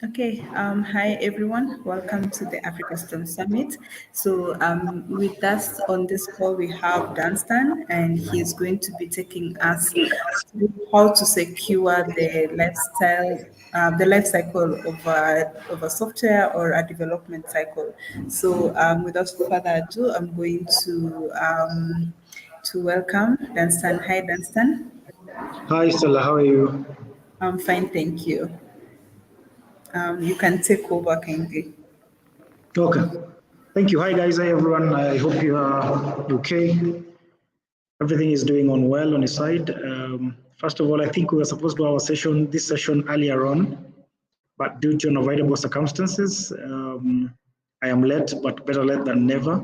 Okay, hi everyone. Welcome to the Africa STEM Summit. So, with us on this call, we have Dunstan, and he's going to be taking us through how to secure the life cycle of a software or a development cycle. So, without further ado, I'm going to welcome Dunstan. Hi, Dunstan. Hi Stella, how are you? I'm fine, thank you. You can take over kindly. Okay. Thank you. Hi guys, hi everyone. I hope you are okay. Everything is doing on well on your side. First of all, I think we were supposed to have this session earlier on, but due to unavoidable circumstances, I am late, but better late than never.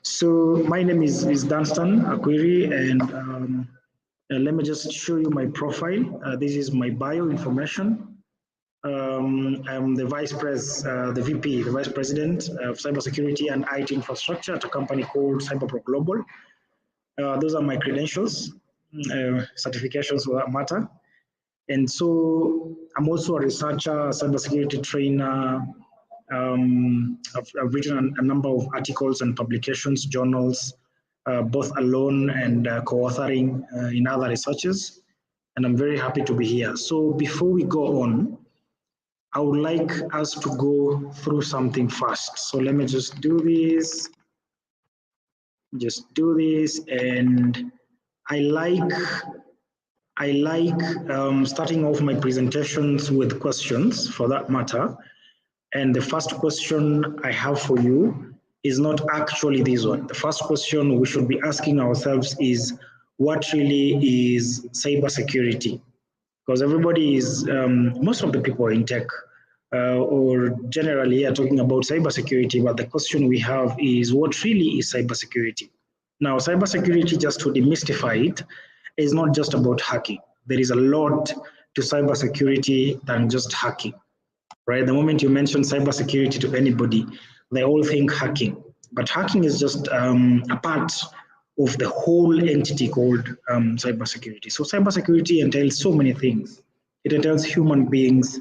So my name is Dunstan Akwiri, and let me just show you my profile. This is my bio information. I'm the VP, the Vice President of Cybersecurity and IT Infrastructure at a company called CyberPro Global. Those are my credentials, certifications for that matter. And so I'm also a researcher, cybersecurity trainer. I've written a number of articles and publications, journals, both alone and co-authoring in other researches. And I'm very happy to be here. So before we go on, I would like us to go through something fast. So let me just do this. And I like starting off my presentations with questions for that matter. And the first question I have for you is not actually this one. The first question we should be asking ourselves is, what really is cybersecurity? Because everybody is, most of the people in tech or generally are talking about cybersecurity, but the question we have is, what really is cybersecurity? Now, cybersecurity, just to demystify it, is not just about hacking. There is a lot to cybersecurity than just hacking, right? The moment you mention cybersecurity to anybody, they all think hacking. But hacking is just a part of the whole entity called cybersecurity. So cybersecurity entails so many things. It entails human beings.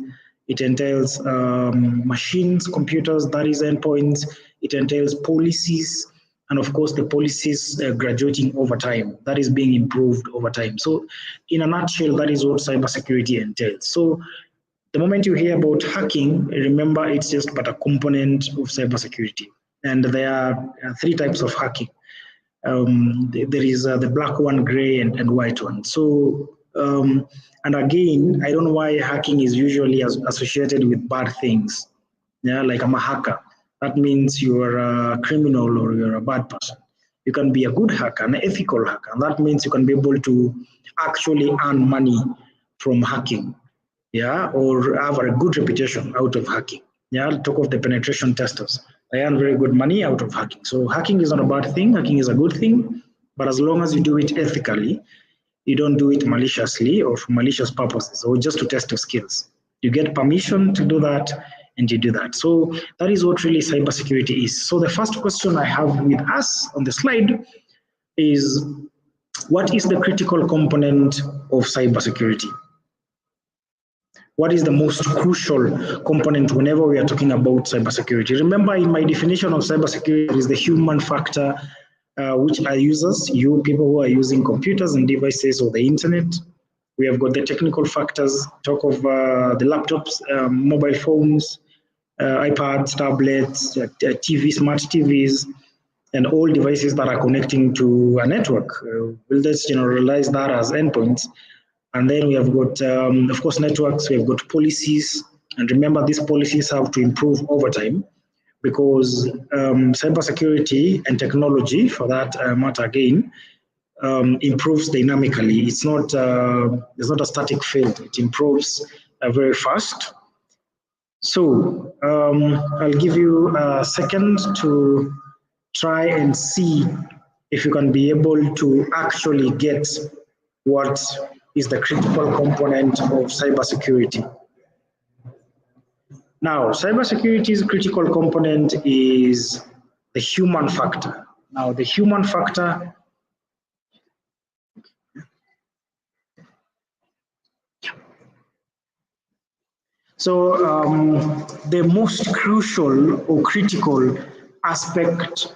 It entails machines, computers, that is endpoints. It entails policies, and of course the policies graduating over time. That is being improved over time. So in a nutshell, that is what cybersecurity entails. So the moment you hear about hacking, remember it's just but a component of cybersecurity. And there are three types of hacking. There is the black one, gray, and white one. So, and again, I don't know why hacking is usually associated with bad things. Yeah, like I'm a hacker. That means you're a criminal or you're a bad person. You can be a good hacker, an ethical hacker. And that means you can be able to actually earn money from hacking, yeah, or have a good reputation out of hacking. Yeah, talk of the penetration testers. They earn very good money out of hacking. So hacking is not a bad thing. Hacking is a good thing, but as long as you do it ethically, you don't do it maliciously or for malicious purposes or just to test your skills. You get permission to do that, and you do that. So that is what really cybersecurity is. So the first question I have with us on the slide is, what is the critical component of cybersecurity? What is the most crucial component whenever we are talking about cybersecurity? Remember, in my definition of cybersecurity, there is the human factor, which are users, you people who are using computers and devices or the internet. We have got the technical factors, talk of the laptops, mobile phones, iPads, tablets, TV, smart TVs, and all devices that are connecting to a network. We'll just generalize that as endpoints. And then we have got, of course, networks, we have got policies. And remember, these policies have to improve over time because cybersecurity and technology, for that matter again, improves dynamically. It's not a static field. It improves very fast. So I'll give you a second to try and see if you can be able to actually get what is the critical component of cybersecurity. Now, cybersecurity's critical component is the human factor. Now, the human factor So the most crucial or critical aspect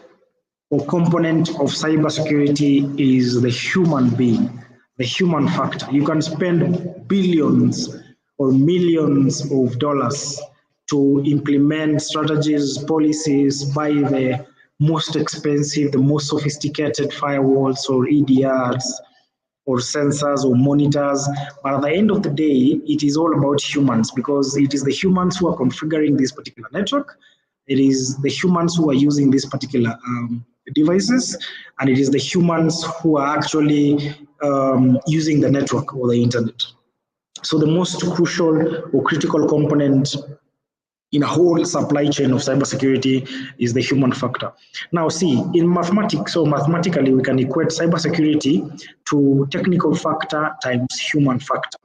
or component of cybersecurity is the human being, the human factor. You can spend billions or millions of dollars to implement strategies, policies, buy the most expensive, the most sophisticated firewalls or EDRs, or sensors or monitors, but at the end of the day, it is all about humans because it is the humans who are configuring this particular network. It is the humans who are using these particular devices, and it is the humans who are actually using the network or the internet. So the most crucial or critical component in a whole supply chain of cybersecurity is the human factor. Now, see, in mathematics, so mathematically, we can equate cybersecurity to technical factor times human factor.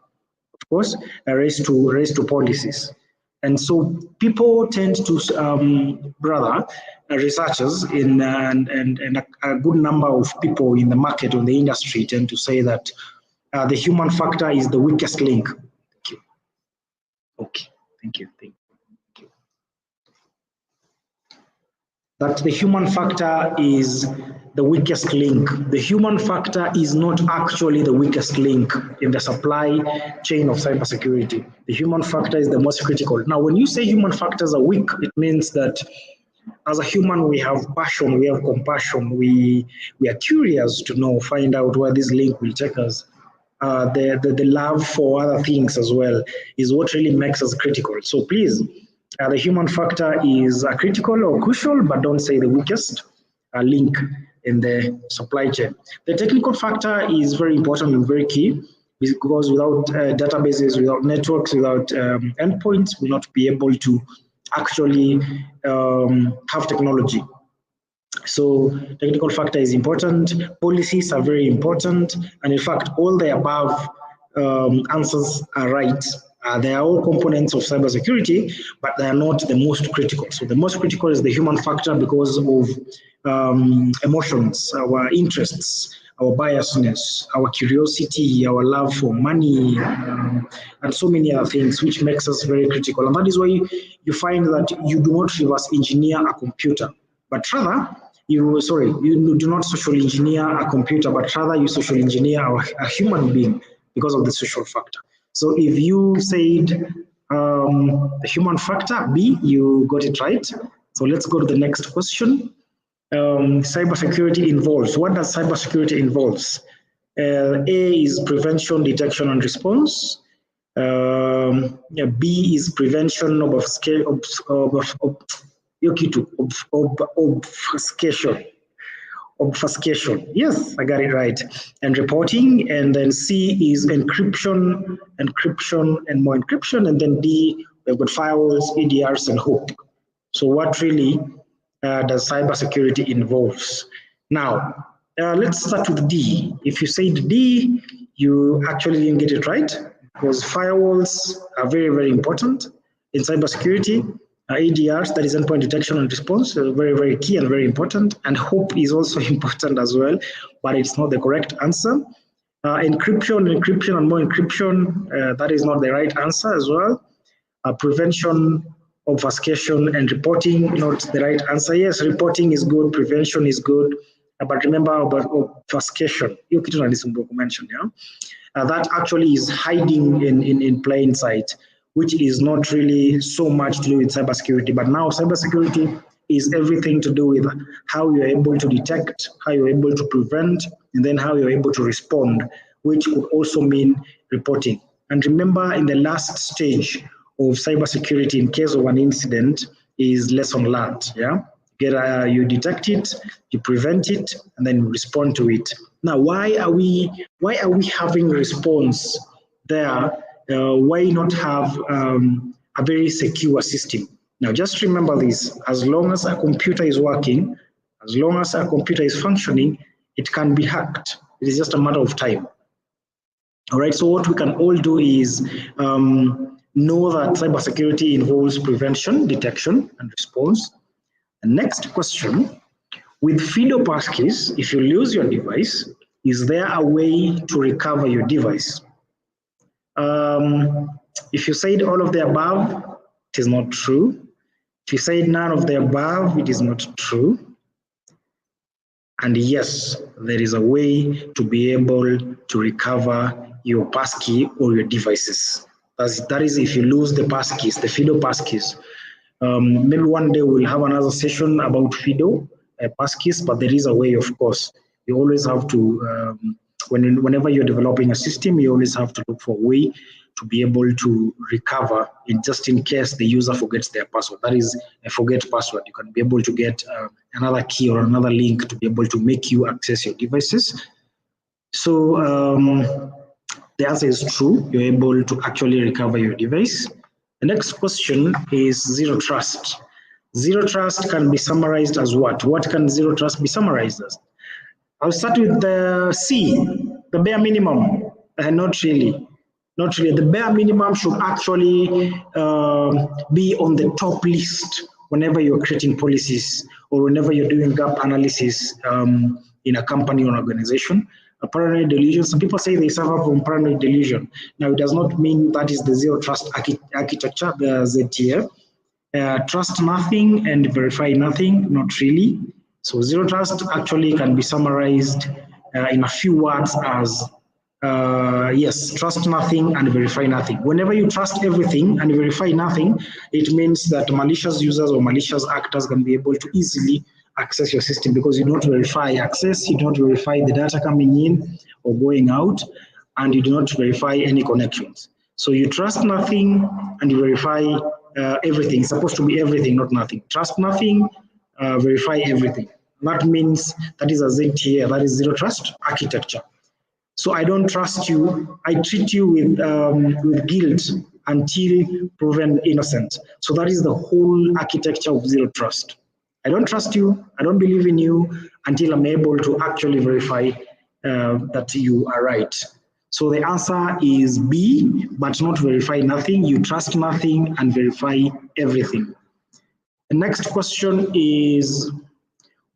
Of course, raised to policies. And so people tend to, researchers and a good number of people in the market or the industry tend to say that the human factor is the weakest link. Thank you. Okay, thank you. That the human factor is the weakest link. The human factor is not actually the weakest link in the supply chain of cybersecurity. The human factor is the most critical. Now, when you say human factors are weak, it means that as a human, we have passion, we have compassion, we are curious to know, find out where this link will take us. The love for other things as well is what really makes us critical. So please, the human factor is critical or crucial, but don't say the weakest link in the supply chain. The technical factor is very important and very key because without databases, without networks, without endpoints, we'll not be able to actually have technology. So technical factor is important, policies are very important, and in fact, all the above answers are right. They are all components of cybersecurity, but they are not the most critical. So the most critical is the human factor because of emotions, our interests, our biasness, our curiosity, our love for money, and so many other things, which makes us very critical. And that is why you find that you do not reverse engineer a computer, but rather you do not social engineer a computer, but rather you social engineer a human being because of the social factor. So if you said the human factor, B, you got it right. So let's go to the next question. Cybersecurity involves. What does cybersecurity involves? A is prevention, detection, and response. B is prevention of obfuscation. Yes, I got it right. And reporting. And then C is encryption, and more encryption. And then D, we've got firewalls, EDRs, and hope. So what really does cybersecurity involves? Now, let's start with D. If you said D, you actually didn't get it right because firewalls are very, very important in cybersecurity. EDRs, that is endpoint detection and response, very, very key and very important. And hope is also important as well, but it's not the correct answer. Encryption, and more encryption, that is not the right answer as well. Prevention, obfuscation, and reporting, not the right answer. Yes, reporting is good, prevention is good, but remember about obfuscation. Mentioned, that actually is hiding in plain sight, which is not really so much to do with cybersecurity. But now cybersecurity is everything to do with how you're able to detect, how you're able to prevent, and then how you're able to respond, which could also mean reporting. And remember, in the last stage of cybersecurity, in case of an incident, is lesson learned. You detect it, you prevent it, and then respond to it. Now, why are we having response there? Why not have a very secure system? Now, just remember this: as long as a computer is working, as long as a computer is functioning, it can be hacked. It is just a matter of time. All right. So what we can all do is know that cybersecurity involves prevention, detection, and response. The next question: with FIDO passkeys, if you lose your device, is there a way to recover your device? If you said all of the above, it is not true. If you said none of the above, it is not true. And yes, there is a way to be able to recover your passkey or your devices. That is if you lose the passkeys, the FIDO passkeys. Maybe one day we'll have another session about FIDO passkeys, but there is a way, of course. You always have to, whenever you're developing a system, you always have to look for a way to be able to recover just in case the user forgets their password. That is a forget password. You can be able to get another key or another link to be able to make you access your devices. So the answer is true. You're able to actually recover your device. The next question is zero trust. Zero trust can be summarized as what? What can zero trust be summarized as? I'll start with the C, the bare minimum. Not really. Not really. The bare minimum should actually be on the top list whenever you're creating policies or whenever you're doing gap analysis in a company or organization. A paranoid delusion, some people say they suffer from paranoid delusion. Now, it does not mean that is the zero trust architecture, the ZTF. Trust nothing and verify nothing, not really. So zero trust actually can be summarized in a few words as yes, trust nothing and verify nothing. Whenever you trust everything and verify nothing, it means that malicious users or malicious actors can be able to easily access your system because you don't verify access, you don't verify the data coming in or going out, and you do not verify any connections. So you trust nothing and you verify everything. It's supposed to be everything, not nothing. Trust nothing, verify everything. That means that is a ZTA, that is zero trust architecture. So I don't trust you. I treat you with guilt until proven innocent. So that is the whole architecture of zero trust. I don't trust you. I don't believe in you until I'm able to actually verify that you are right. So the answer is B, but not verify nothing. You trust nothing and verify everything. The next question is,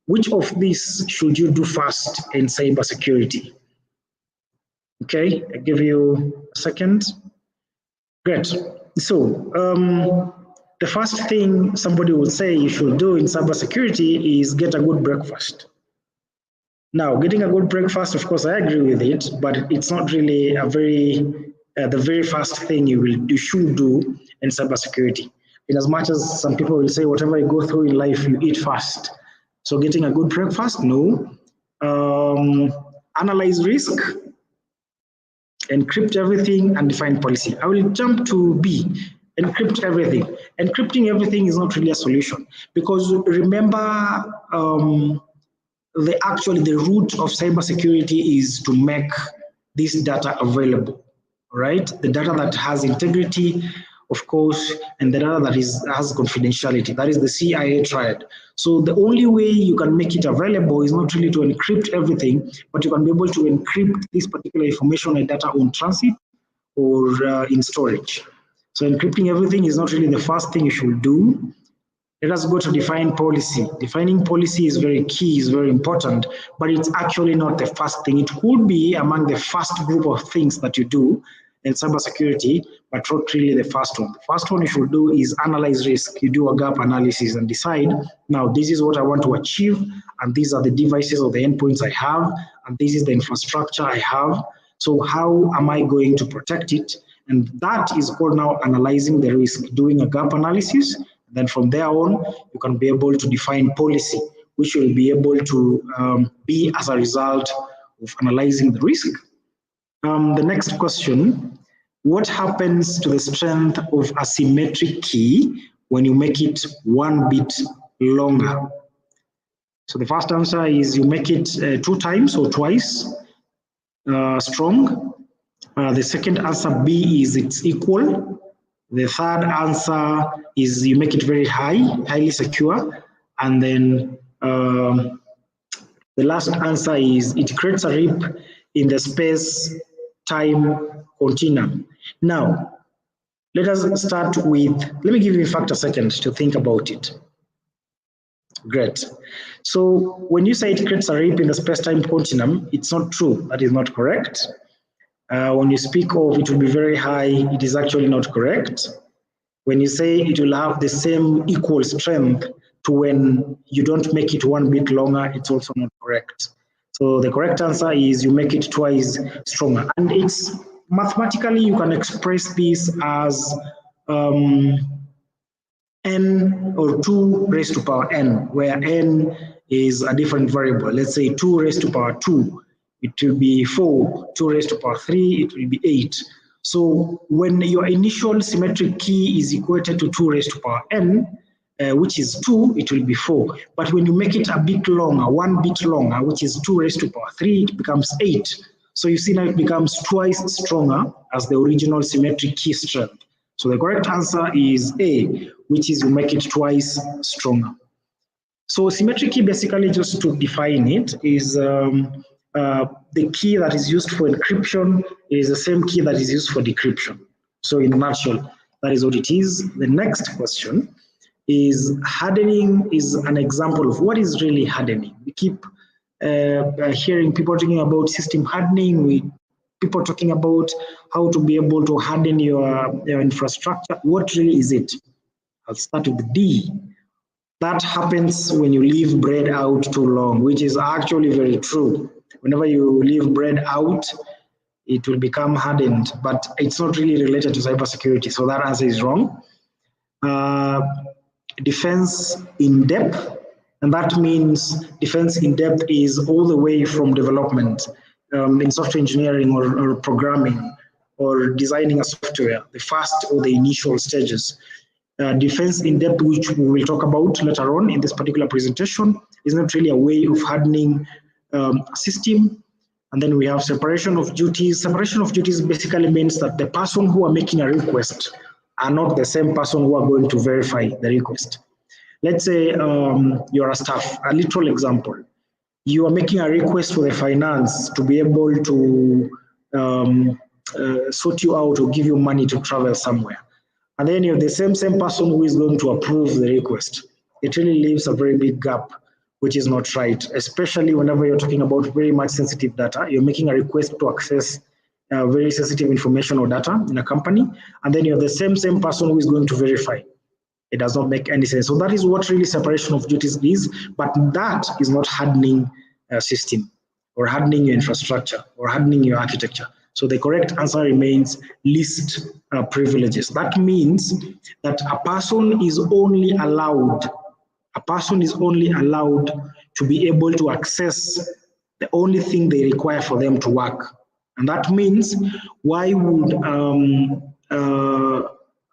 which of these should you do first in cybersecurity? Okay, I'll give you a second. Great. So the first thing somebody would say you should do in cybersecurity is get a good breakfast. Now, getting a good breakfast, of course, I agree with it, but it's not really a the very first thing you should do in cybersecurity. In as much as some people will say, whatever you go through in life, you eat first. So getting a good breakfast, no. Analyze risk, encrypt everything, and define policy. I will jump to B, encrypt everything. Encrypting everything is not really a solution because remember, the root of cybersecurity is to make this data available, right? The data that has integrity, of course, and the data that has confidentiality. That is the CIA triad. So the only way you can make it available is not really to encrypt everything, but you can be able to encrypt this particular information and data on transit or in storage. So encrypting everything is not really the first thing you should do. Let us go to define policy. Defining policy is very key, is very important, but it's actually not the first thing. It could be among the first group of things that you do in cybersecurity, but not really the first one. The first one you should do is analyze risk. You do a gap analysis and decide, now this is what I want to achieve, and these are the devices or the endpoints I have, and this is the infrastructure I have. So how am I going to protect it? And that is called now analyzing the risk, doing a gap analysis. Then from there on, you can be able to define policy, which will be able to be as a result of analyzing the risk. The next question, what happens to the strength of a symmetric key when you make it 1 bit longer? So the first answer is you make it 2 times or twice strong. The second answer, B, is it's equal. The third answer is you make it very highly secure. And then the last answer is it creates a rip in the space-time continuum. Now, let us start with, let me give you in fact a second to think about it. Great. So when you say it creates a rip in the space-time continuum, it's not true. That is not correct. When you speak of it will be very high, it is actually not correct. When you say it will have the same equal strength to when you don't make it one bit longer, it's also not correct. So the correct answer is you make it twice stronger. And it's mathematically, you can express this as n or 2 raised to power n, where n is a different variable. Let's say 2 raised to power 2, it will be 4, 2 raised to power 3, it will be 8. So when your initial symmetric key is equated to 2 raised to power n, which is 2, it will be 4. But when you make it a bit longer, 1 bit longer, which is 2 raised to power 3, it becomes 8. So you see now it becomes twice stronger as the original symmetric key strength. So the correct answer is A, which is you make it twice stronger. So symmetric key, basically, just to define it, is the key that is used for encryption is the same key that is used for decryption. So in a nutshell, that is what it is. The next question is hardening is an example of what is really hardening. We keep hearing people talking about system hardening, people talking about how to be able to harden your infrastructure. What really is it? I'll start with D. That happens when you leave bread out too long, which is actually very true. Whenever you leave bread out, it will become hardened, but it's not really related to cybersecurity. So that answer is wrong. Defense in depth, and that means defense in depth is all the way from development in software engineering or programming or designing a software, the first or the initial stages. Defense in depth, which we will talk about later on in this particular presentation, is not really a way of hardening a system. And then we have separation of duties. Separation of duties basically means that the person who are making a request are not the same person who are going to verify the request. Let's say you're a staff, a literal example. You are making a request for the finance to be able to sort you out or give you money to travel somewhere. And then you're the same person who is going to approve the request. It really leaves a very big gap, which is not right, especially whenever you're talking about very much sensitive data. You're making a request to access very sensitive information or data in a company, and then you're the same person who is going to verify. It does not make any sense. So that is what really separation of duties is, but that is not hardening a system or hardening your infrastructure or hardening your architecture. So the correct answer remains least privileges. That means that a person is only allowed to be able to access the only thing they require for them to work. And that means, why would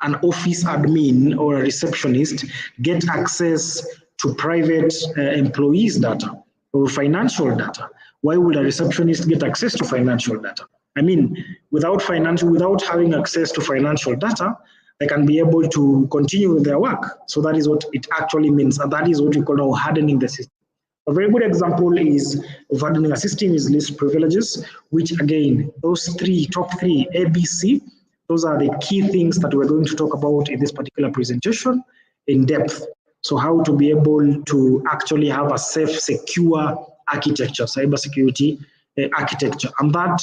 an office admin or a receptionist get access to private employees' data or financial data? Why would a receptionist get access to financial data? I mean, without having access to financial data, they can be able to continue with their work. So that is what it actually means, and that is what we call now hardening the system. A very good example of hardening a system is least privileges, which again, those top three, A, B, C, those are the key things that we're going to talk about in this particular presentation in depth. So how to be able to actually have a safe, secure architecture, cybersecurity architecture, and that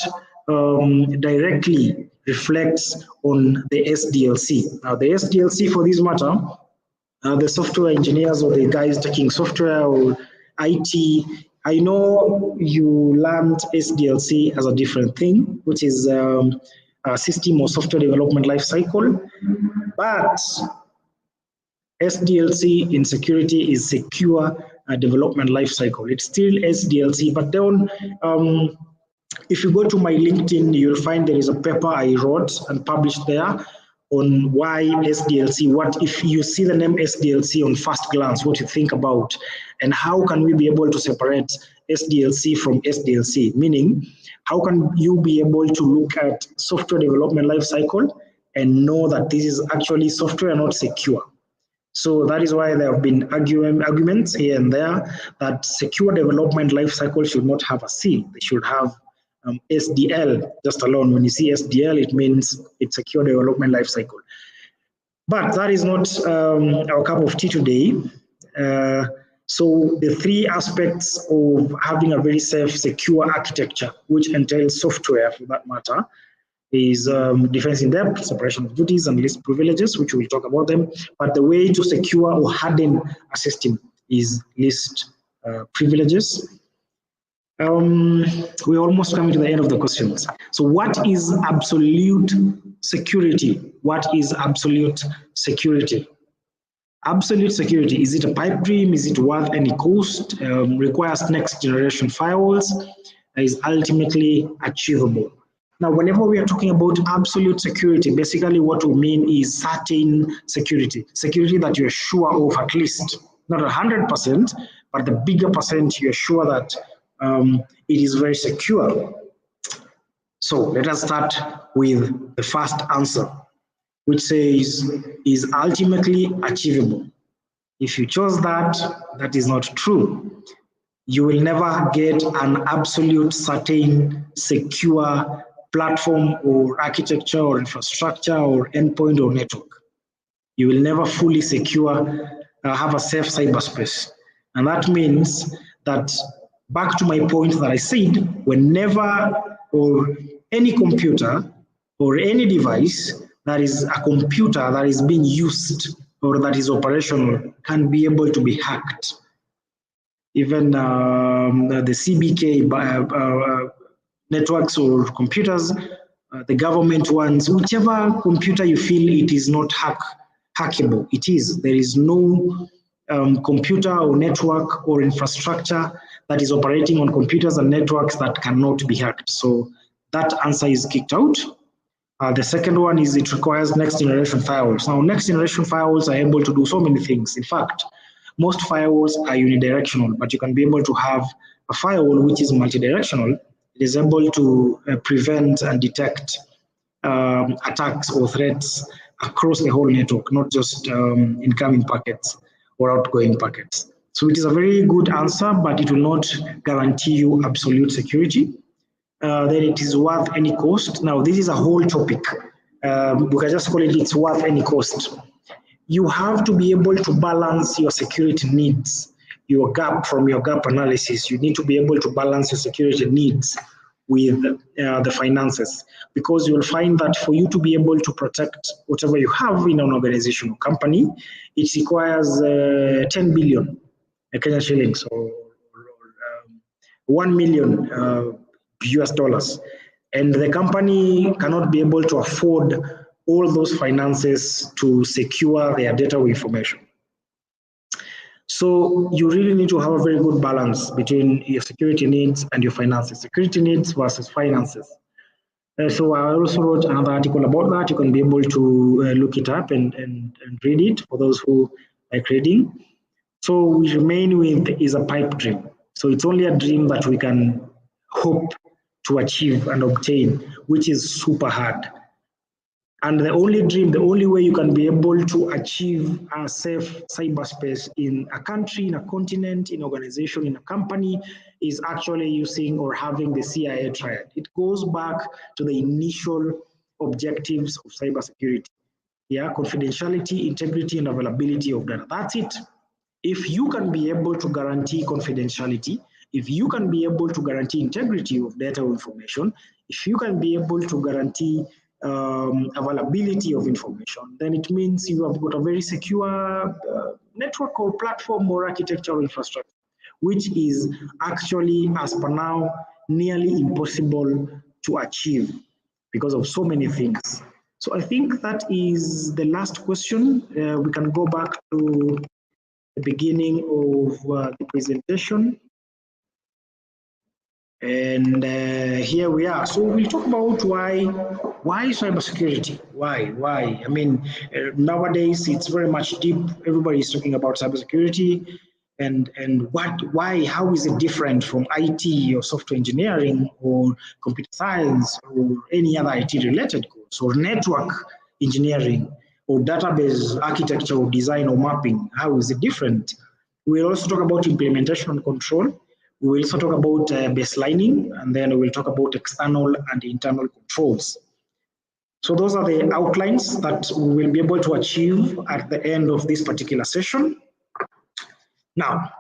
directly reflects on the SDLC. Now, the SDLC, for this matter, the software engineers or the guys taking software or IT, I know you learned SDLC as a different thing, which is a system or software development lifecycle, but SDLC in security is secure development lifecycle. It's still SDLC, but then if you go to my LinkedIn, you'll find there is a paper I wrote and published there on why SDLC, what if you see the name SDLC on first glance, what you think about, and how can we be able to separate SDLC from SDLC, meaning how can you be able to look at software development lifecycle and know that this is actually software not secure. So that is why there have been arguments here and there that secure development lifecycle should not have a C, they should have SDL just alone. When you see SDL, it means it's secure development lifecycle. But that is not our cup of tea today. So the three aspects of having a very safe, secure architecture, which entails software for that matter, is defense in depth, separation of duties, and least privileges, which we'll talk about them. But the way to secure or harden a system is least privileges. We're almost coming to the end of the questions. So what is absolute security? What is absolute security? Absolute security, is it a pipe dream? Is it worth any cost? Requires next generation firewalls? Is ultimately achievable. Now, whenever we are talking about absolute security, basically what we mean is certain security, security that you're sure of at least, not 100%, but the bigger percent you're sure that it is very secure. So let us start with the first answer, which says is ultimately achievable. If you chose that, that is not true. You will never get an absolute, certain, secure platform or architecture or infrastructure or endpoint or network. You will never fully secure, have a safe cyberspace. And that means that, back to my point that I said, whenever or any computer or any device that is a computer that is being used or that is operational can be able to be hacked. Even the CBK networks or computers, the government ones, whichever computer you feel it is not hackable, it is. There is no computer or network or infrastructure that is operating on computers and networks that cannot be hacked. So that answer is kicked out. The second one is it requires next generation firewalls. Now, next generation firewalls are able to do so many things. In fact, most firewalls are unidirectional, but you can be able to have a firewall which is multidirectional. It is able to prevent and detect attacks or threats across the whole network, not just incoming packets or outgoing packets. So it is a very good answer, but it will not guarantee you absolute security. Then it is worth any cost. Now, this is a whole topic. We can just call it it's worth any cost. You have to be able to balance your security needs, your gap from your gap analysis. You need to be able to balance your security needs with the finances, because you'll find that for you to be able to protect whatever you have in an organization or company, it requires 10 billion Kenya shillings or 1 million US dollars. And the company cannot be able to afford all those finances to secure their data or information. So you really need to have a very good balance between your security needs and your finances, security needs versus finances. So I also wrote another article about that. You can be able to look it up and read it for those who like reading. So we remain with is a pipe dream. So it's only a dream that we can hope to achieve and obtain, which is super hard. And the only dream, the only way you can be able to achieve a safe cyberspace in a country, in a continent, in an organization, in a company, is actually using or having the CIA triad. It goes back to the initial objectives of cybersecurity. Yeah, confidentiality, integrity, and availability of data. That's it. If you can be able to guarantee confidentiality, if you can be able to guarantee integrity of data or information, if you can be able to guarantee availability of information, then it means you have got a very secure network or platform or architecture or infrastructure, which is actually, as per now, nearly impossible to achieve because of so many things. So I think that is the last question. We can go back to the beginning of the presentation. And here we are. So we'll talk about why cybersecurity? Why? I mean, nowadays it's very much deep. Everybody is talking about cybersecurity, and why? How is it different from IT or software engineering or computer science or any other IT-related course or network engineering or database architecture or design or mapping? How is it different? We'll also talk about implementation and control. We will also talk about baselining, and then we'll talk about external and internal controls. So those are the outlines that we will be able to achieve at the end of this particular session. Now,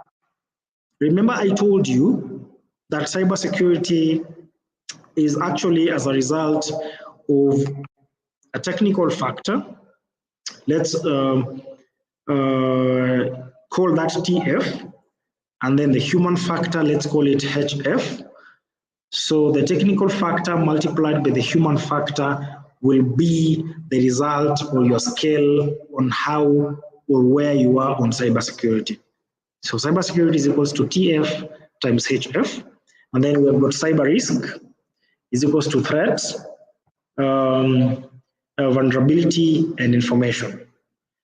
Remember, I told you that cybersecurity is actually as a result of a technical factor. Let's call that TF, and then the human factor, let's call it HF. So the technical factor multiplied by the human factor will be the result or your scale on how or where you are on cybersecurity. So cybersecurity is equals to TF times HF, and then we have got cyber risk is equals to threat, vulnerability, and information.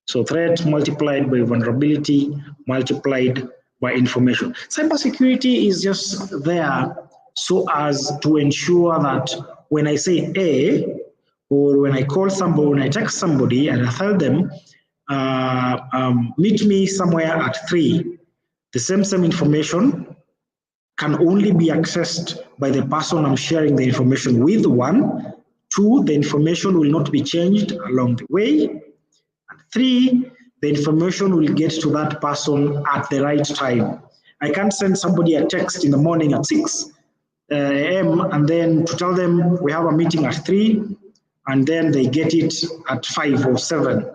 So threat multiplied by vulnerability multiplied by information. Cybersecurity is just there so as to ensure that when I say A, or when I call somebody, when I text somebody and I tell them, meet me somewhere at 3, the same information can only be accessed by the person I'm sharing the information with, 1. 2, the information will not be changed along the way. And 3, the information will get to that person at the right time. I can't send somebody a text in the morning at 6 a.m. and then to tell them we have a meeting at 3, and then they get it at 5 or 7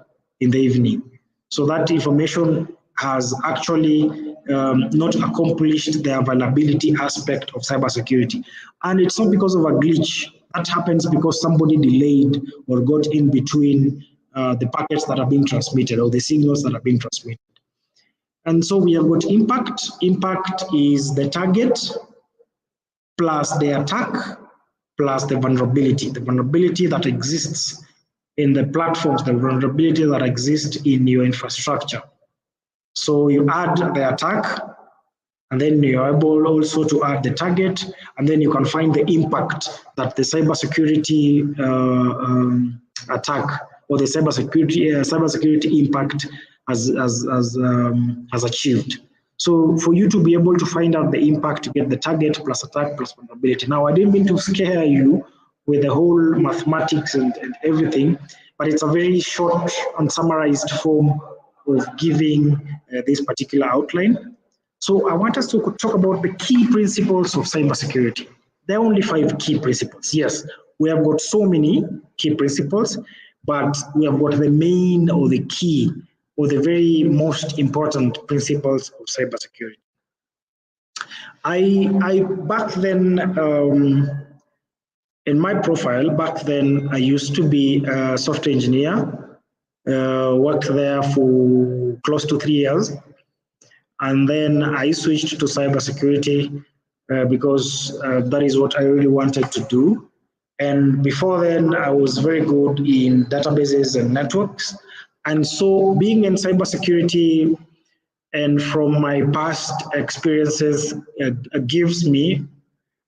in the evening. So that information has actually not accomplished the availability aspect of cybersecurity. And it's not because of a glitch. That happens because somebody delayed or got in between the packets that are being transmitted or the signals that are being transmitted. And so we have got impact. Impact is the target plus the attack plus the vulnerability that exists in the platforms, the vulnerability that exists in your infrastructure. So you add the attack, and then you're able also to add the target, and then you can find the impact that the cybersecurity attack or the cybersecurity impact has achieved. So for you to be able to find out the impact, to get the target plus attack plus vulnerability. Now, I didn't mean to scare you with the whole mathematics and everything, but it's a very short and summarized form of giving this particular outline. So I want us to talk about the key principles of cybersecurity. There are only 5 key principles. Yes, we have got so many key principles, but we have got the main or the key or the very most important principles of cybersecurity. I back then, in my profile, back then I used to be a software engineer, worked there for close to 3 years. And then I switched to cybersecurity because that is what I really wanted to do. And before then, I was very good in databases and networks. And so being in cybersecurity and from my past experiences gives me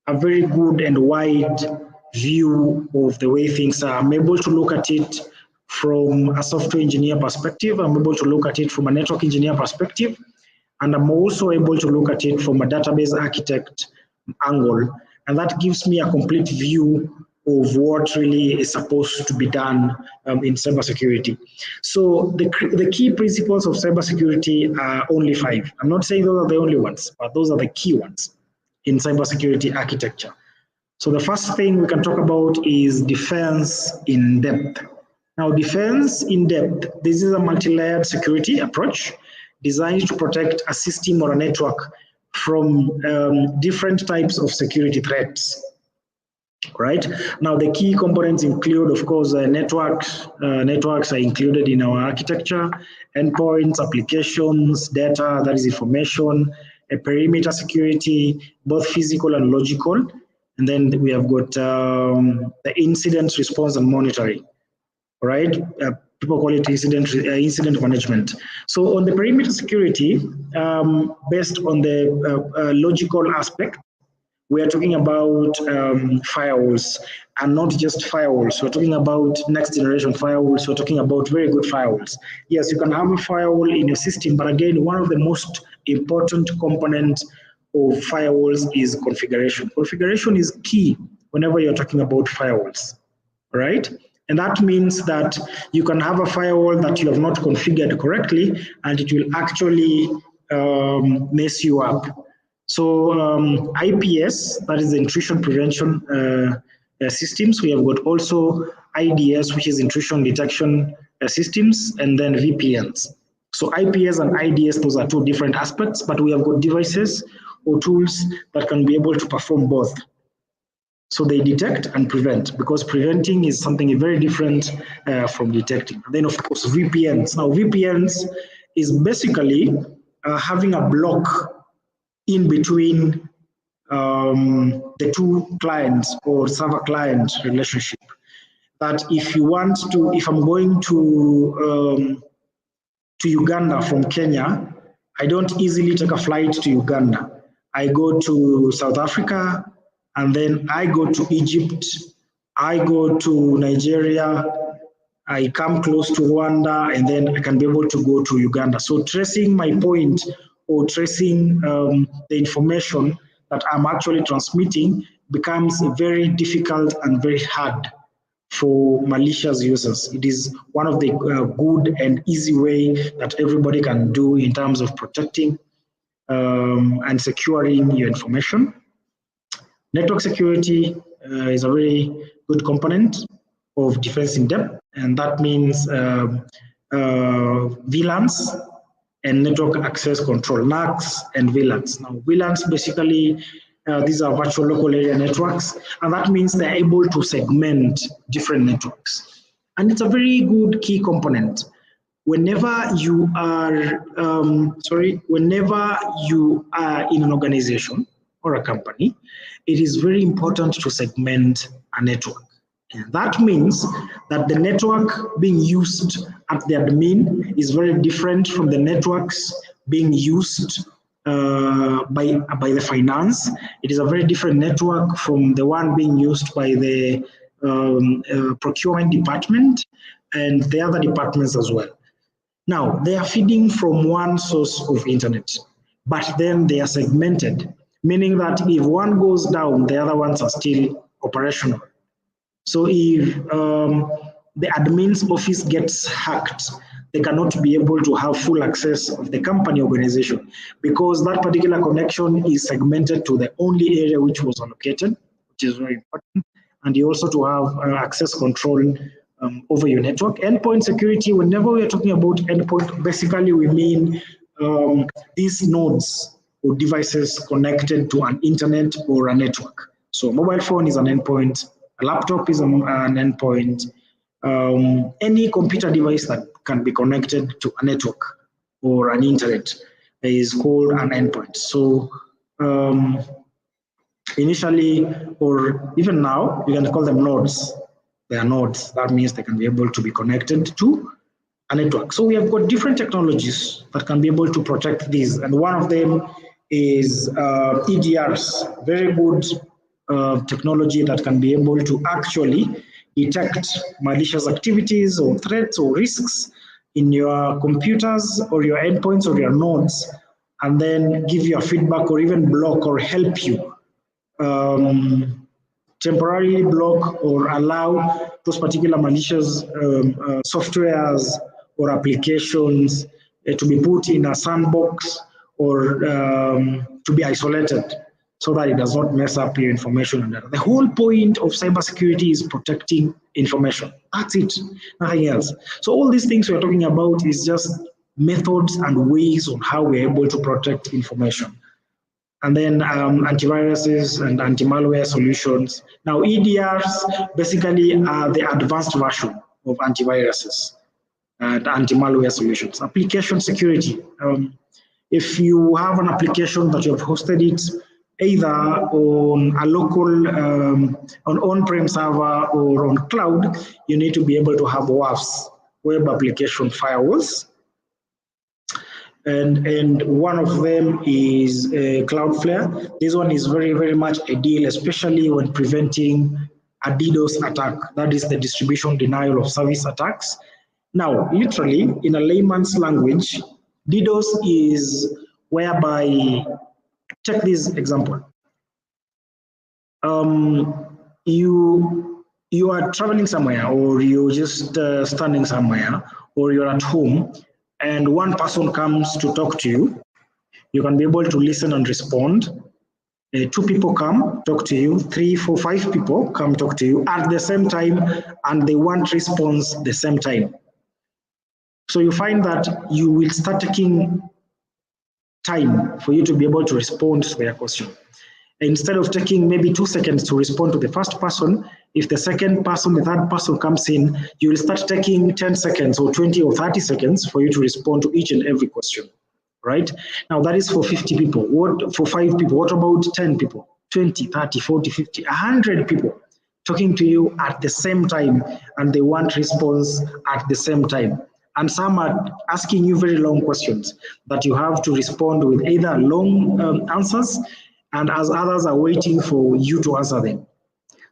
a very good and wide view of the way things are. I'm able to look at it from a software engineer perspective. I'm able to look at it from a network engineer perspective. And I'm also able to look at it from a database architect angle. And that gives me a complete view of what really is supposed to be done in cybersecurity. So the key principles of cybersecurity are only 5. I'm not saying those are the only ones, but those are the key ones in cybersecurity architecture. So the first thing we can talk about is defense in depth. Now, defense in depth, this is a multi-layered security approach designed to protect a system or a network from different types of security threats. Right now, the key components include, of course, networks. Networks are included in our architecture, endpoints, applications, data, that is information, a perimeter security, both physical and logical. And then we have got the incident response and monitoring, right? People call it incident management. So on the perimeter security, based on the logical aspect, we are talking about firewalls, and not just firewalls. We're talking about next generation firewalls. We're talking about very good firewalls. Yes, you can have a firewall in your system, but again, one of the most important components of firewalls is configuration. Configuration is key whenever you're talking about firewalls, right? And that means that you can have a firewall that you have not configured correctly, and it will actually mess you up. So IPS, that is the intrusion prevention systems. We have got also IDS, which is intrusion detection systems, and then VPNs. So IPS and IDS, those are two different aspects, but we have got devices or tools that can be able to perform both. So they detect and prevent, because preventing is something very different from detecting. And then of course VPNs. Now VPNs is basically having a block in between the two clients or server-client relationship. That if you want to, if I'm going to Uganda from Kenya, I don't easily take a flight to Uganda. I go to South Africa, and then I go to Egypt, I go to Nigeria, I come close to Rwanda, and then I can be able to go to Uganda. So tracing my point or tracing the information that I'm actually transmitting becomes very difficult and very hard for malicious users. It is one of the good and easy way that everybody can do in terms of protecting and securing your information. Network security is a very good component of defense in depth, and that means VLANs and network access control, NACs and VLANs. Now, VLANs basically, these are virtual local area networks, and that means they're able to segment different networks. And it's a very good key component. Whenever you are, whenever you are in an organization or a company, it is very important to segment a network. And that means that the network being used at the admin is very different from the networks being used by the finance. It is a very different network from the one being used by the procurement department and the other departments as well. Now, they are feeding from one source of internet, but then they are segmented, meaning that if one goes down, the other ones are still operational. So if the admin's office gets hacked, they cannot be able to have full access of the company organization, because that particular connection is segmented to the only area which was allocated, which is very important. And you also to have access control over your network. Endpoint security, whenever we are talking about endpoint, basically we mean these nodes or devices connected to an internet or a network. So a mobile phone is an endpoint, a laptop is an endpoint, any computer device that can be connected to a network or an internet is called an endpoint. So initially, or even now, you can call them nodes. They are nodes. That means they can be able to be connected to a network. So we have got different technologies that can be able to protect these. And one of them is EDRs, very good technology that can be able to actually detect malicious activities or threats or risks in your computers or your endpoints or your nodes, and then give you a feedback or even block or help you temporarily block or allow those particular malicious softwares or applications to be put in a sandbox or to be isolated so that it does not mess up your information and data. The whole point of cybersecurity is protecting information. That's it, nothing else. So all these things we're talking about is just methods and ways on how we're able to protect information. And then antiviruses and anti-malware solutions. Now, EDRs basically are the advanced version of antiviruses and anti-malware solutions. Application security. If you have an application that you have hosted it either on a local, on-prem server or on cloud, you need to be able to have WAFs, web application firewalls. And one of them is Cloudflare. This one is very, very much ideal, especially when preventing a DDoS attack. That is the distribution denial of service attacks. Now, literally, in a layman's language, DDoS is whereby, check this example. You are traveling somewhere, or you're just standing somewhere, or you're at home, and one person comes to talk to you, you can be able to listen and respond. 2 people come talk to you, 3, 4, 5 people come talk to you at the same time, and they want response the same time. So you find that you will start taking time for you to be able to respond to their question. Instead of taking maybe 2 seconds to respond to the first person, if the second person, the third person comes in, you will start taking 10 seconds or 20 or 30 seconds for you to respond to each and every question, right? Now that is for 50 people. What for 5 people? What about 10 people, 20, 30, 40, 50, 100 people talking to you at the same time, and they want response at the same time? And some are asking you very long questions that you have to respond with either long answers, and as others are waiting for you to answer them.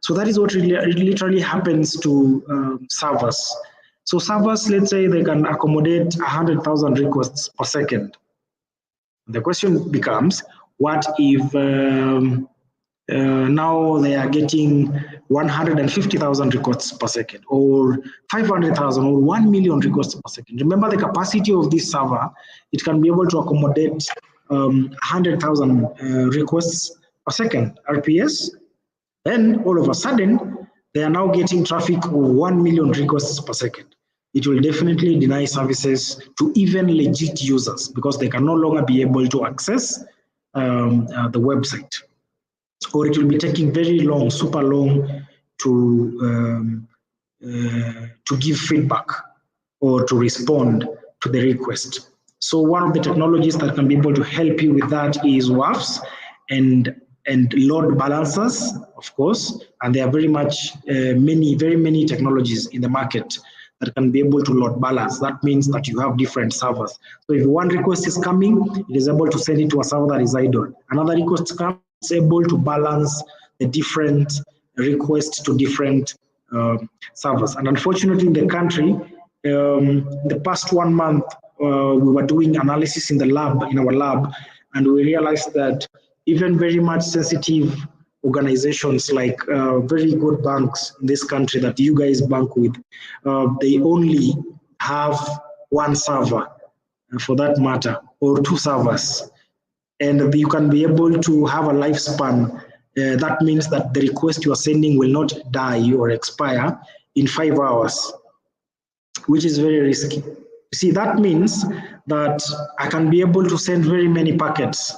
So that is what literally happens to servers. So servers, let's say they can accommodate 100,000 requests per second. The question becomes, what if now they are getting 150,000 requests per second, or 500,000 or 1 million requests per second? Remember the capacity of this server, it can be able to accommodate 100,000 requests per second, RPS. Then all of a sudden, they are now getting traffic of 1 million requests per second. It will definitely deny services to even legit users because they can no longer be able to access the website. Or it will be taking very long, super long to give feedback or to respond to the request. So one of the technologies that can be able to help you with that is WAFs and load balancers, of course, and there are very many technologies in the market that can be able to load balance. That means that you have different servers. So if one request is coming, it is able to send it to a server that is idle. Another request comes, it's able to balance the different requests to different servers. And unfortunately, in the country, the past 1 month, we were doing analysis in our lab, and we realized that even very much sensitive organizations like very good banks in this country that you guys bank with, they only have 1 server for that matter, or 2 servers. And you can be able to have a lifespan. That means that the request you are sending will not die or expire in 5 hours, which is very risky. See, that means that I can be able to send very many packets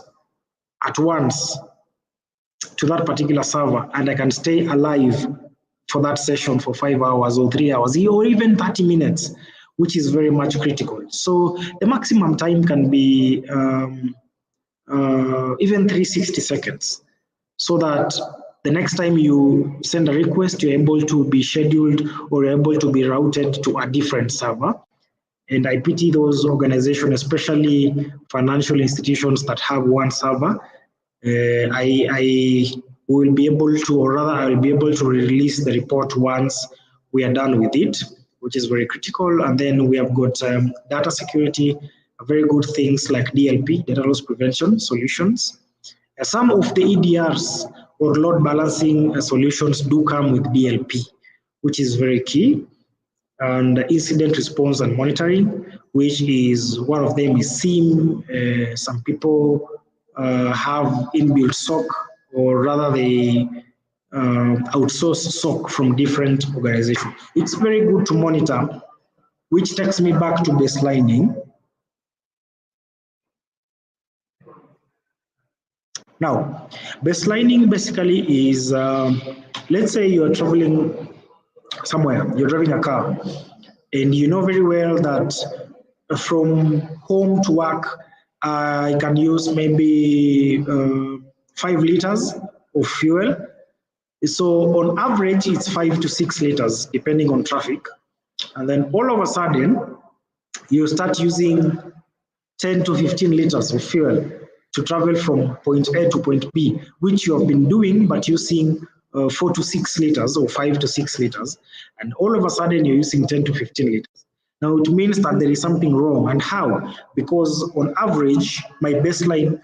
at once to that particular server, and I can stay alive for that session for 5 hours or 3 hours or even 30 minutes, which is very much critical. So the maximum time can be even 360 seconds, so that the next time you send a request, you're able to be scheduled or able to be routed to a different server. And I pity those organizations, especially financial institutions that have 1 server. I will be able to, or rather I will be able to release the report once we are done with it, which is very critical. And then we have got data security, very good things like DLP, data loss prevention solutions. Some of the EDRs or load balancing solutions do come with DLP, which is very key. And incident response and monitoring, which is one of them is SIEM. Some people have inbuilt SOC, or rather they outsource SOC from different organizations. It's very good to monitor, which takes me back to baselining. Now, baselining basically is, let's say you're traveling somewhere, you're driving a car, and you know very well that from home to work, I can use maybe 5 liters of fuel. So on average, it's 5 to 6 liters, depending on traffic. And then all of a sudden, you start using 10 to 15 liters of fuel to travel from point A to point B, which you have been doing, but using 4 to 6 liters or 5 to 6 liters. And all of a sudden, you're using 10 to 15 liters. Now, it means that there is something wrong. And how? Because on average, my baseline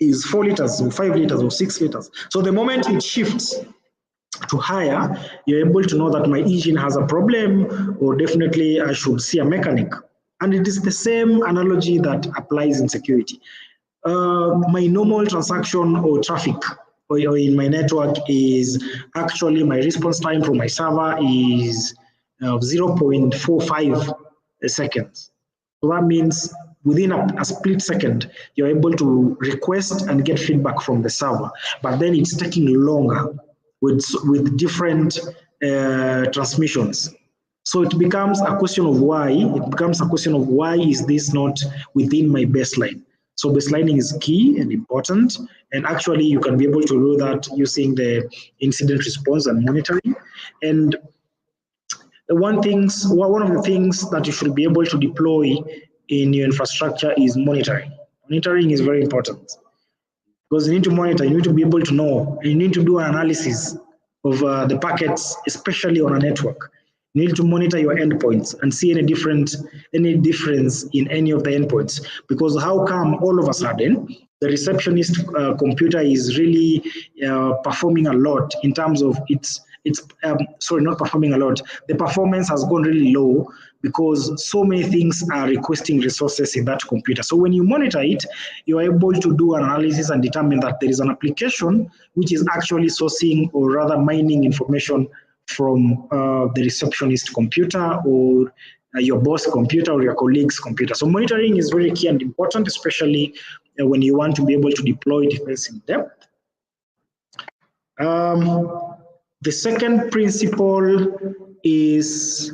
is 4 liters or 5 liters or 6 liters. So the moment it shifts to higher, you're able to know that my engine has a problem, or definitely I should see a mechanic. And it is the same analogy that applies in security. my normal transaction or traffic or in my network is actually my response time from my server is 0.45 seconds. So that means within a split second, you're able to request and get feedback from the server, but then it's taking longer with different transmissions. So it becomes a question of why. It becomes a question of why is this not within my baseline? So baselining is key and important, and actually you can be able to do that using the incident response and monitoring. And one of the things that you should be able to deploy in your infrastructure is monitoring. Monitoring is very important because you need to monitor, you need to be able to know, you need to do an analysis of the packets, especially on a network. You need to monitor your endpoints and see any difference in any of the endpoints. Because how come all of a sudden the receptionist computer is really performing a lot in terms of not performing a lot. The performance has gone really low because so many things are requesting resources in that computer. So when you monitor it, you are able to do an analysis and determine that there is an application which is actually sourcing or rather mining information from the receptionist computer or your boss computer or your colleague's computer. So monitoring is very key and important, especially when you want to be able to deploy defense in depth. The second principle is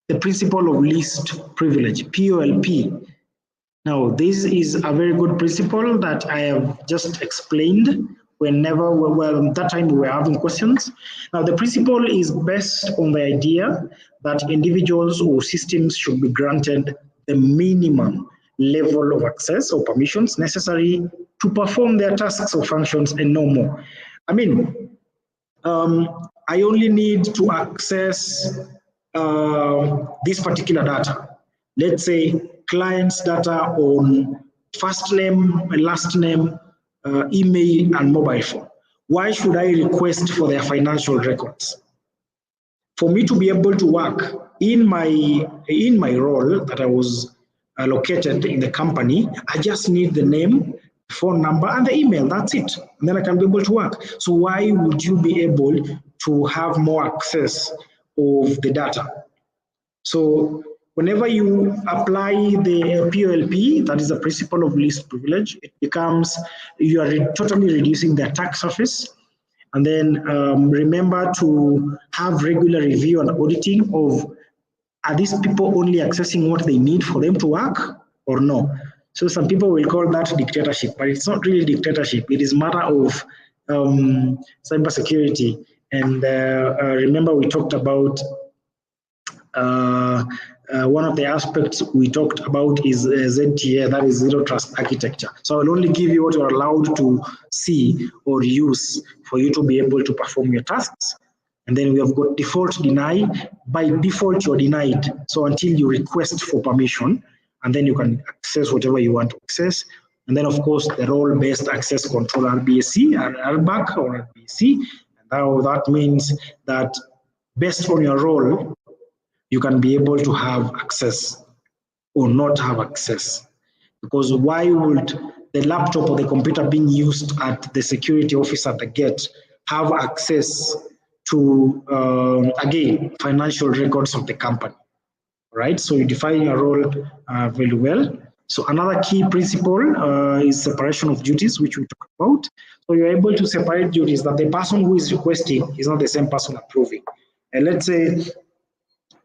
the principle of least privilege, POLP. Now, this is a very good principle that I have just explained that time we were having questions. Now, the principle is based on the idea that individuals or systems should be granted the minimum level of access or permissions necessary to perform their tasks or functions and no more. I mean, I only need to access this particular data. Let's say client's data on first name, last name, email, and mobile phone. Why should I request for their financial records? For me to be able to work in my role that I was located in the company, I just need the name, phone number, and the email. That's it. And then I can be able to work. So why would you be able to have more access of the data? So whenever you apply the POLP, that is the principle of least privilege, it becomes you are totally reducing the attack surface. And then remember to have regular review and auditing of, are these people only accessing what they need for them to work or no? So some people will call that dictatorship, but it's not really dictatorship. It is a matter of cybersecurity. And remember we talked about one of the aspects we talked about is ZTA, that is Zero Trust Architecture. So I will only give you what you're allowed to see or use for you to be able to perform your tasks. And then we have got default deny. By default, you're denied. So until you request for permission, and then you can access whatever you want to access. And then, of course, the role-based access control, RBAC, or RBAC, or RBAC. And now that means that based on your role, you can be able to have access or not have access. Because why would the laptop or the computer being used at the security office at the gate have access to, again, financial records of the company, right? So you define your role very well. So another key principle is separation of duties, which we talked about. So you're able to separate duties that the person who is requesting is not the same person approving. And let's say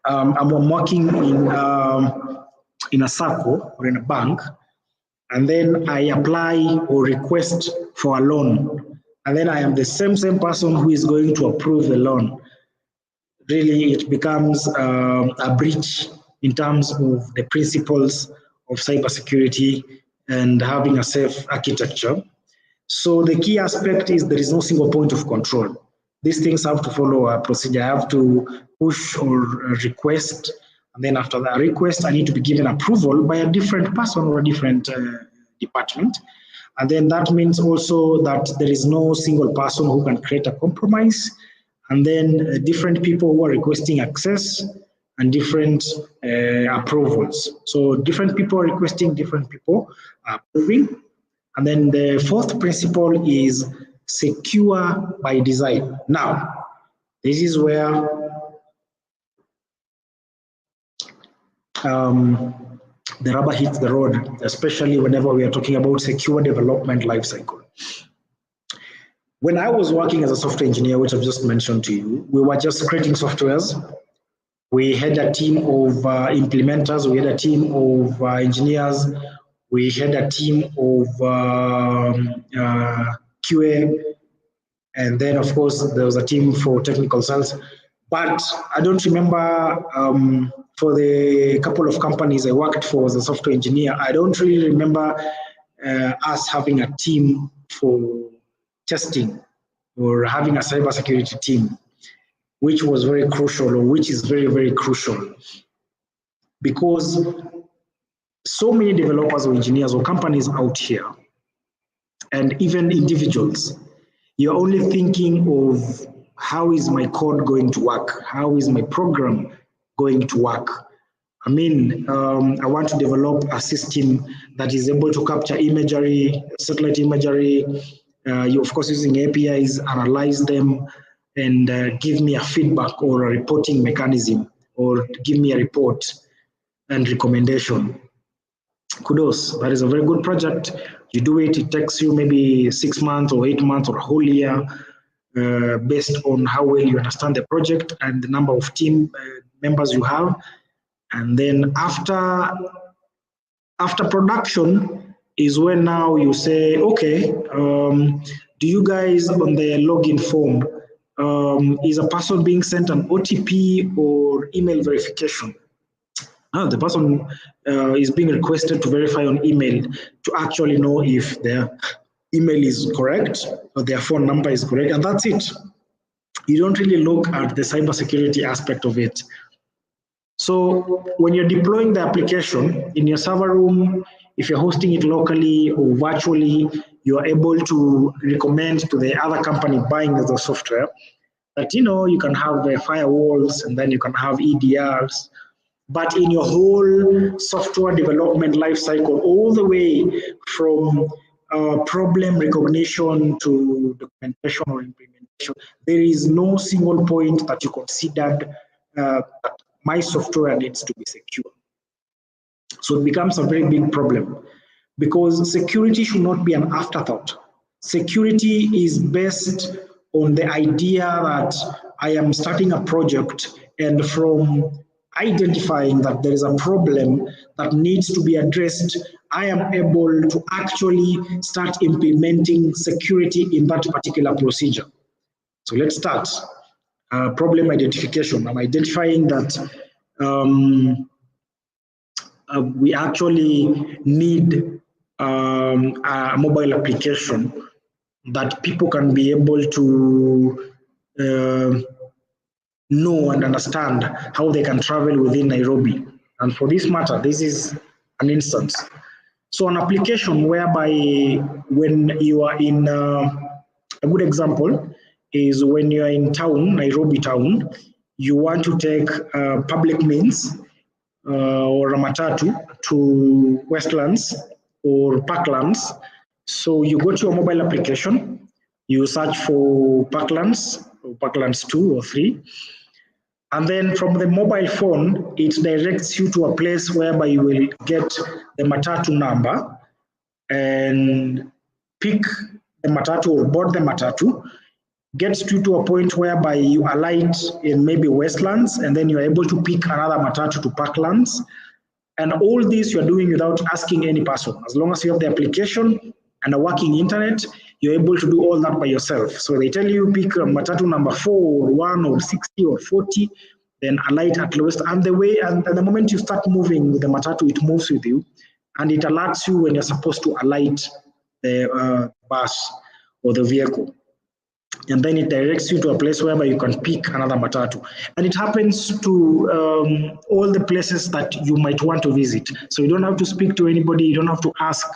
I'm working in a SACCO or in a bank, and then I apply or request for a loan, and then I am the same person who is going to approve the loan. Really, it becomes a breach in terms of the principles of cybersecurity and having a safe architecture. So the key aspect is there is no single point of control. These things have to follow a procedure. I have to push or request, and then after that request, I need to be given approval by a different person or a different department. And then that means also that there is no single person who can create a compromise, and then different people who are requesting access and different approvals. So different people are requesting, different people are approving. And then the fourth principle is secure by design. Now, this is where the rubber hits the road, especially whenever we are talking about secure development lifecycle. When I was working as a software engineer, which I've just mentioned to you, we were just creating softwares. We had a team of implementers, we had a team of engineers, we had a team of QA, and then of course there was a team for technical sales. But I don't remember for the couple of companies I worked for as a software engineer, I don't really remember us having a team for testing or having a cybersecurity team, which was very crucial, or which is very, very crucial, because so many developers or engineers or companies out here, and even individuals, you're only thinking of how is my code going to work? How is my program going to work? I mean, I want to develop a system that is able to capture imagery, satellite imagery, you of course using APIs, analyze them, and give me a feedback or a reporting mechanism, or give me a report and recommendation. Kudos, that is a very good project. You do it, it takes you maybe 6 months or 8 months or a whole year, based on how well you understand the project and the number of team members you have. And then after production is when now you say, okay, do you guys on the login form, is a person being sent an OTP or email verification? The person is being requested to verify on email to actually know if their email is correct or their phone number is correct, and that's it. You don't really look at the cybersecurity aspect of it. So when you're deploying the application in your server room, if you're hosting it locally or virtually, you are able to recommend to the other company buying the software that, you know, you can have the firewalls and then you can have EDRs. But in your whole software development lifecycle, all the way from problem recognition to documentation or implementation, there is no single point that you considered that my software needs to be secure. So it becomes a very big problem, because security should not be an afterthought. Security is based on the idea that I am starting a project, and from identifying that there is a problem that needs to be addressed, I am able to actually start implementing security in that particular procedure. So let's start. Problem identification. I'm identifying that we actually need a mobile application that people can be able to know and understand how they can travel within Nairobi. And for this matter, this is an instance. So an application whereby when you are in, a good example is when you are in town, Nairobi town, you want to take public means or a matatu to Westlands or Parklands. So you go to your mobile application, you search for Parklands, or Parklands 2 or 3, and then from the mobile phone, it directs you to a place whereby you will get the matatu number and pick the matatu or board the matatu, gets you to a point whereby you alight in maybe Westlands, and then you're able to pick another matatu to Parklands. And all this you're doing without asking any person. As long as you have the application and a working internet, you're able to do all that by yourself. So they tell you pick matatu number 4 or 1 or 60 or 40, then alight at lowest. And the moment you start moving with the matatu, it moves with you, and it alerts you when you're supposed to alight the bus or the vehicle. And then it directs you to a place whereby you can pick another matatu. And it happens to all the places that you might want to visit. So you don't have to speak to anybody, you don't have to ask,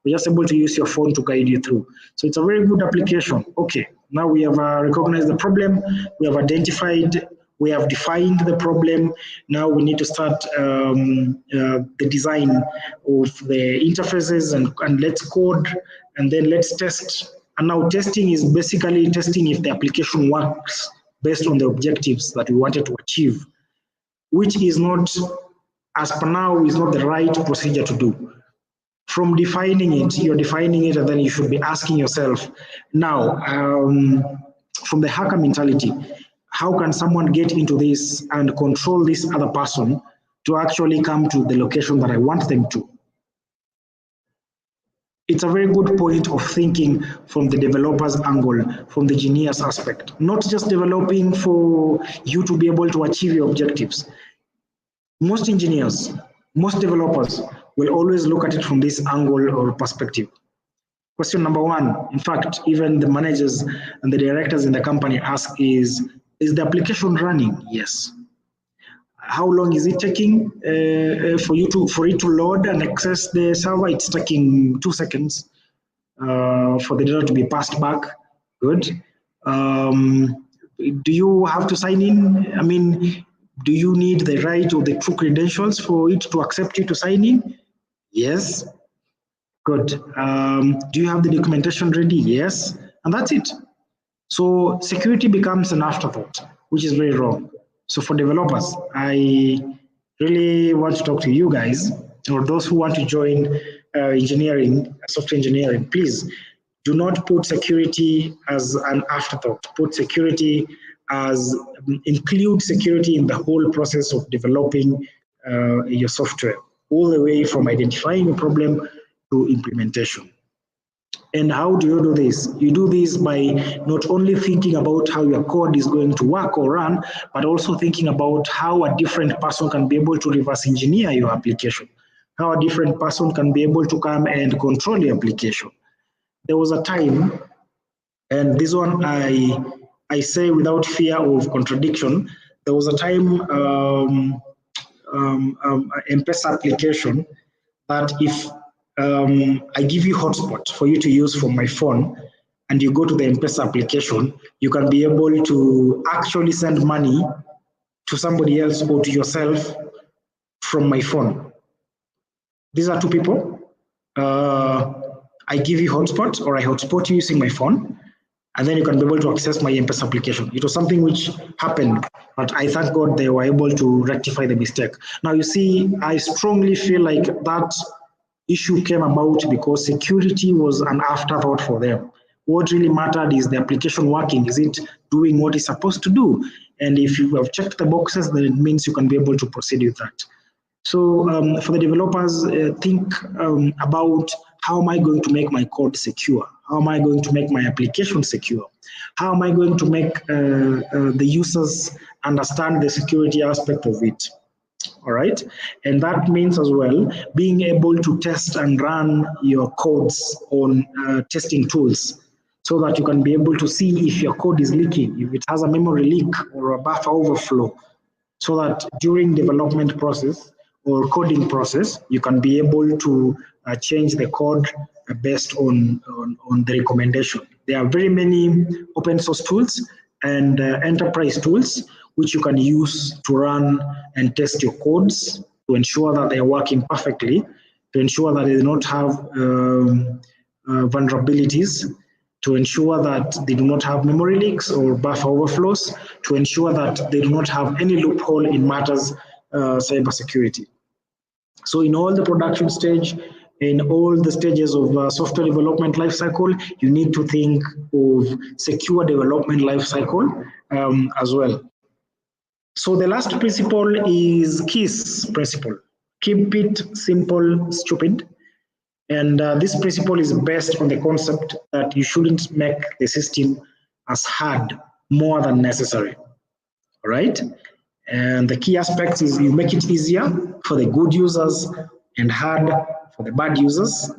you're just able to use your phone to guide you through. So it's a very good application. Okay, now we have recognized the problem, we have identified We have defined the problem. Now we need to start the design of the interfaces and let's code and then let's test. And now testing is basically testing if the application works based on the objectives that we wanted to achieve, which is not, as per now, is not the right procedure to do. From defining it, you're defining it, and then you should be asking yourself, now, from the hacker mentality, how can someone get into this and control this other person to actually come to the location that I want them to? It's a very good point of thinking from the developer's angle, from the engineer's aspect, not just developing for you to be able to achieve your objectives. Most engineers, most developers will always look at it from this angle or perspective. Question number one, in fact, even the managers and the directors in the company ask is the application running? Yes. How long is it taking for it to load and access the server? It's taking 2 seconds for the data to be passed back. Good. Do you have to sign in? I mean, do you need the right or the true credentials for it to accept you to sign in? Yes. Good. Do you have the documentation ready? Yes. And that's it. So security becomes an afterthought, which is very wrong. So for developers, I really want to talk to you guys, or those who want to join engineering, software engineering. Please do not put security as an afterthought. Put security as, include security in the whole process of developing your software, all the way from identifying a problem to implementation. And how do you do this? You do this by not only thinking about how your code is going to work or run, but also thinking about how a different person can be able to reverse engineer your application, how a different person can be able to come and control your application. There was a time, and this one I say without fear of contradiction, there was a time M-Pesa application that if I give you hotspot for you to use from my phone, and you go to the M-Pesa application, you can be able to actually send money to somebody else or to yourself from my phone. These are two people. I give you hotspot, or I hotspot you using my phone, and then you can be able to access my M-Pesa application. It was something which happened, but I thank God they were able to rectify the mistake. Now you see, I strongly feel like that issue came about because security was an afterthought for them. What really mattered is the application working. Is it doing what it's supposed to do? And if you have checked the boxes, then it means you can be able to proceed with that. So for the developers, think about, how am I going to make my code secure? How am I going to make my application secure? How am I going to make the users understand the security aspect of it? All right. And that means as well, being able to test and run your codes on testing tools so that you can be able to see if your code is leaking, if it has a memory leak or a buffer overflow, so that during development process or coding process, you can be able to change the code based on the recommendation. There are very many open source tools and enterprise tools which you can use to run and test your codes to ensure that they are working perfectly, to ensure that they do not have vulnerabilities, to ensure that they do not have memory leaks or buffer overflows, to ensure that they do not have any loophole in matters cybersecurity. So in all the production stage, in all the stages of software development lifecycle, you need to think of secure development lifecycle as well. So the last principle is KISS principle. Keep it simple, stupid. And this principle is based on the concept that you shouldn't make the system as hard more than necessary. All right? And the key aspect is you make it easier for the good users and hard for the bad users.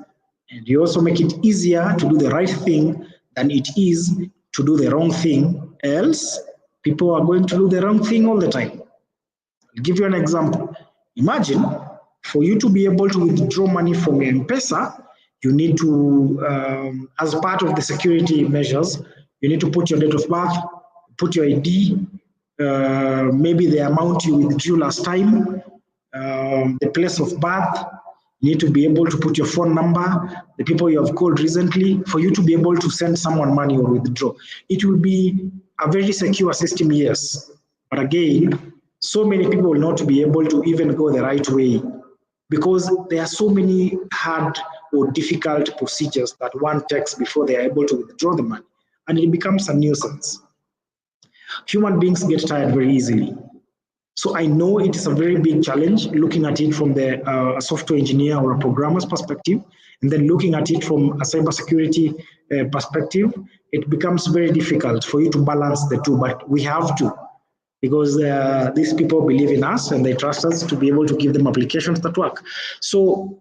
And you also make it easier to do the right thing than it is to do the wrong thing. Else, people are going to do the wrong thing all the time. I'll give you an example. Imagine for you to be able to withdraw money from your M-Pesa, you need to, as part of the security measures, you need to put your date of birth, put your ID, maybe the amount you withdrew last time, the place of birth. You need to be able to put your phone number, the people you have called recently, for you to be able to send someone money or withdraw. It will be a very secure system, yes. But again, so many people will not be able to even go the right way because there are so many hard or difficult procedures that one takes before they are able to withdraw the money. And it becomes a nuisance. Human beings get tired very easily. So I know it is a very big challenge looking at it from the software engineer or a programmer's perspective, and then looking at it from a cybersecurity perspective, it becomes very difficult for you to balance the two, but we have to, because these people believe in us and they trust us to be able to give them applications that work. So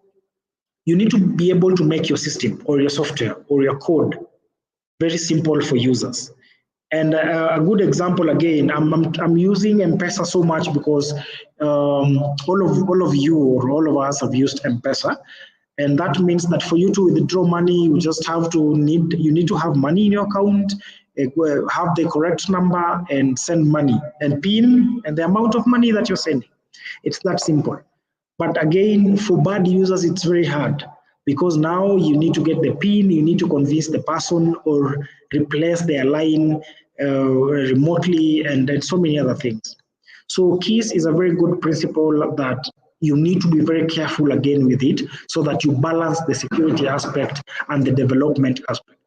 you need to be able to make your system or your software or your code very simple for users. And a good example, again, I'm using M-Pesa so much because all of you or all of us have used M-Pesa. And that means that for you to withdraw money, you just have to you need to have money in your account, have the correct number and send money and PIN and the amount of money that you're sending. It's that simple. But again, for bad users, it's very hard because now you need to get the PIN, you need to convince the person or replace their line remotely and so many other things. So KISS is a very good principle that you need to be very careful again with it so that you balance the security aspect and the development aspect.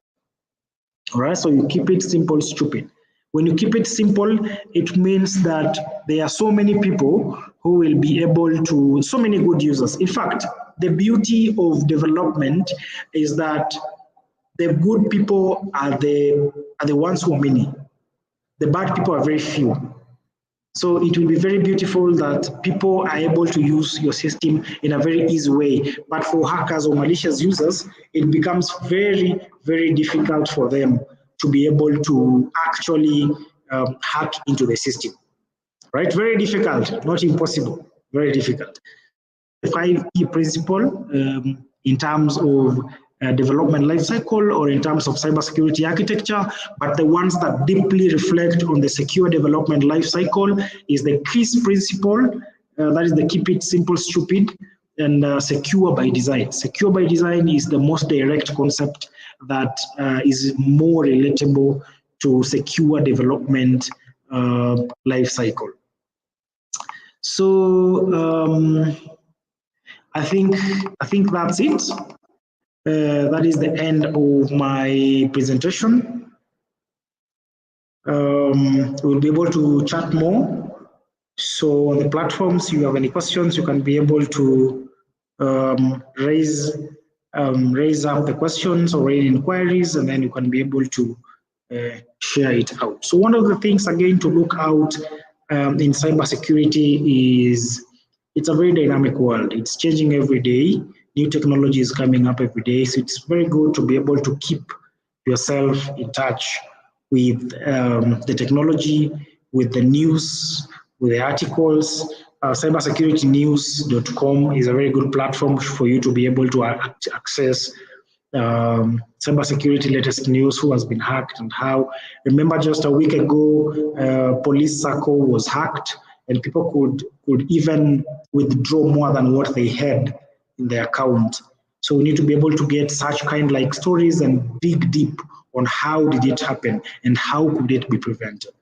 All right, so you keep it simple, stupid. When you keep it simple, it means that there are so many people who will be able to, so many good users. In fact, the beauty of development is that the good people are the ones who are many. The bad people are very few. So it will be very beautiful that people are able to use your system in a very easy way. But for hackers or malicious users, it becomes very, very difficult for them to be able to actually hack into the system. Right? Very difficult, not impossible, very difficult. The 5E principle in terms of development lifecycle or in terms of cybersecurity architecture, but the ones that deeply reflect on the secure development lifecycle is the KISS principle, that is the keep it simple, stupid, and secure by design. Secure by design is the most direct concept that is more relatable to secure development lifecycle. So I think that's it. That is the end of my presentation. We'll be able to chat more. So on the platforms, you have any questions, you can be able to raise up the questions or raise inquiries, and then you can be able to share it out. So one of the things again to look out in cybersecurity is it's a very dynamic world. It's changing every day. New technology is coming up every day. So it's very good to be able to keep yourself in touch with the technology, with the news, with the articles. Cybersecuritynews.com is a very good platform for you to be able to access cybersecurity latest news, who has been hacked and how. Remember just a week ago, Police Circle was hacked and people could even withdraw more than what they had in their account. So we need to be able to get such kind like stories and dig deep on how did it happen and how could it be prevented.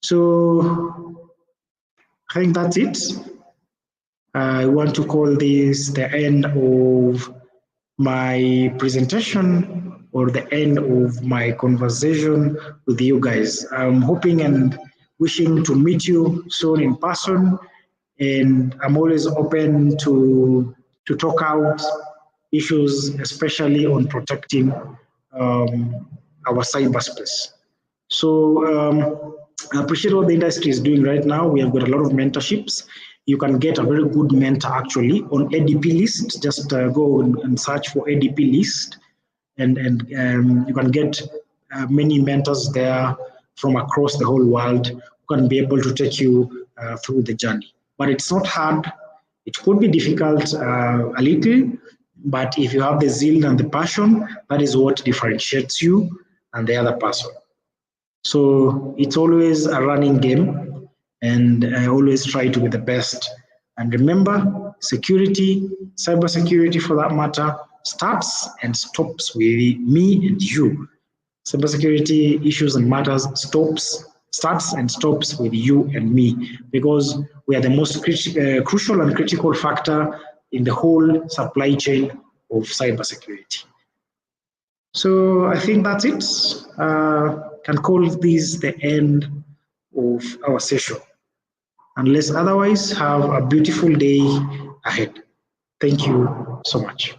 So I think that's it. I want to call this the end of my presentation or the end of my conversation with you guys. I'm hoping and wishing to meet you soon in person, and I'm always open to talk out issues, especially on protecting our cyberspace. So I appreciate what the industry is doing right now. We have got a lot of mentorships. You can get a very good mentor actually on ADP list. Just go and search for ADP list, and you can get many mentors there from across the whole world who can be able to take you through the journey. But it's not hard. It could be difficult a little, but if you have the zeal and the passion, that is what differentiates you and the other person. So it's always a running game, and I always try to be the best. And remember, security, cybersecurity for that matter, starts and stops with me and you. Cybersecurity issues and matters starts and stops with you and me, because we are the most crucial and critical factor in the whole supply chain of cybersecurity. So I think that's it. Can call this the end of our session. Unless otherwise, have a beautiful day ahead. Thank you so much.